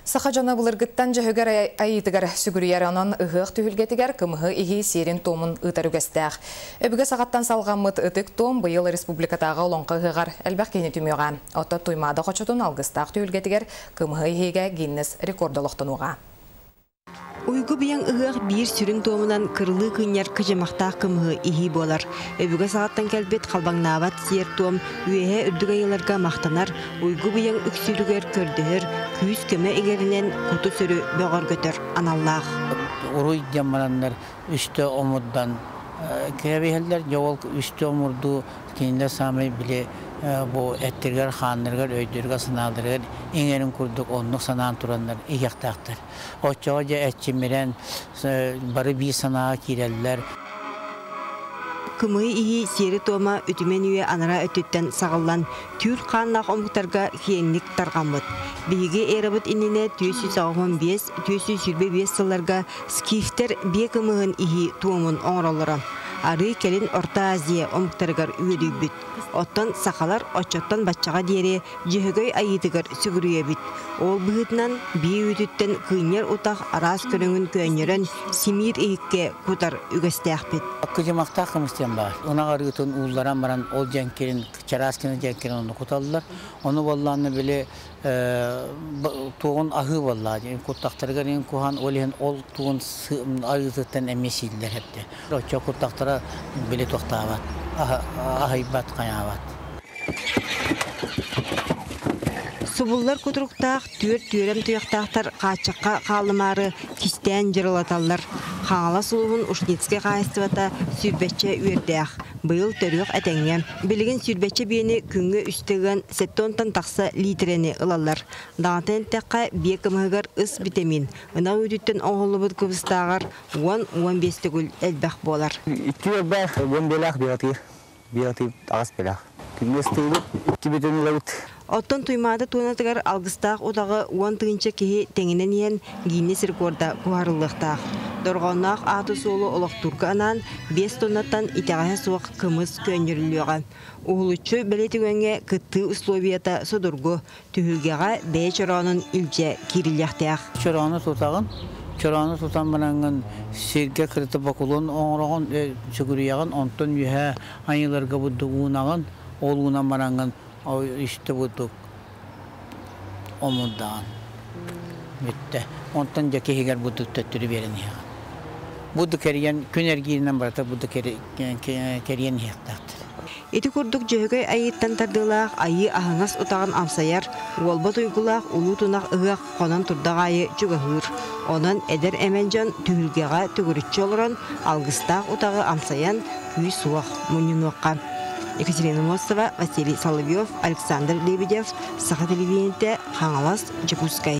Саха жана булыргыттан жөһөгөр айытыгар сүгүрүер онон ыһык түһүлгетигер кымыһы иһи серин томун ытарүгэстәэх. Өбүгө сагаттан салганмыт ытык том быйыл республикатагы олонка ыһыгар элбэх кини түмүга. Отто туймада хочотун алгыстаах түһүлгетигер кымыһы иһиге Гиннес рекордолоқтонуга. Уйгу биян ыгах бир сүрүн томунан кырлы кыньяр кыжымактаах кымыһы иһи болар. Өбүгө сагаттан келбет халбаңнаабат сиер том үөһэ үрдүгайыларга мактанар, уйгу биян үксүрүгөр көрдөһөр, күүс көмө эгеринен куту сөрү бөгөр көтөр аналлаах. Уруй жамараннар үстө омурдан кебехелдер жол үстө омурду кинде самай биле бу эттергер ханныргар өйдөргө сыналдыргар эңерин курдук оннук санаан тураннар ийяктаактар. Очожа этчимирен бары би санаа киреллер. Кымыһы иһи сиери тома өтүмен үйе анара өтүттен сагаллан түр хааннаах омуктарга хиенник таргаммыт. Биһиги эрабыт иннине 295-225 сылларга скифтер бие кымыһын иһи туумун оңроллора. Ары келин Орта Азия омуктаргар үйөдүбүт. Оттон сакалар очоттон баччага диэри жөһөгөй айытыгар сүгүрүебит. Ол быһытынан бие үтүттен кыйнер утах араас көрөңүн көөнөрөн Симир ийикке кутар үгөстээхпит. Кыжымактаа кымыстен бар. Унагарытын ууларан баран ол жанкерин чараскины жанкерин onu куталлар. Onu болланы биле тугун ахы боллады. Куттактарга эн кухан олен ол тугун айытыттан эмесилдер хепте. Очо куттактара биле токтаабат. Ахайбат каябат. Субуллар кутуруктаах түөрем туяктаактар каачакка каалымары кистен жырылаталлар. Хаңала сулугун Ушницке кайыстыбата сүрбетче үйөрдээх. Быйыл төрүөх этеңе. Билигин сүрбетче биени күнгө үстөгөн 7 такса литрени ылаллар. Дагатын текка бие кымыгар ыс витамин. Ына үдүттен оңолубут кыбыстаагар 10-15 төгүл элбэх болар. Иккибэх гомбелах биотип агас белах. Күнгөстүлүк кибетенилебит. Оттон туймада туунатыгар алгыстаах удагы 10 тыгынча кихи теңинен иен Гиннес рекорда куарылыктаах. Доргоннаах аты солу олохтурга анан 5 тоннаттан итагая суак кымыз көөнүрүлүгө. Угулучу белетигөнге кытты условията содургу түһүлгега бээ чоронун илже кирилияктаах. Чорону тутан баранган серге кырты бакулун оңрогон сүгүрүяган онтон үһэ айыларга будду уунаган ол уунан баранган işte bulduk omurdan bitti. Ondan da kehiger bulduk töttürü verin ya. Bulduk keriyen künergiğinden barata bulduk keriyen yaktı. Eti kurduk jöhөгөй айыттан тардылаах айы ahыңас утаган амсаяр, уолбот уйгулаах улутунах ыгак конон турдагайы чугахыр. Онан эдер эменжан түһүлгега түгүрүччү олорон алгыстаах утагы амсаян күй суах мунюнуакка. Екатерина Мостова, Василий Соловьев, Александр Лебедев, Саха телевидение, Хангалас, Джакускай.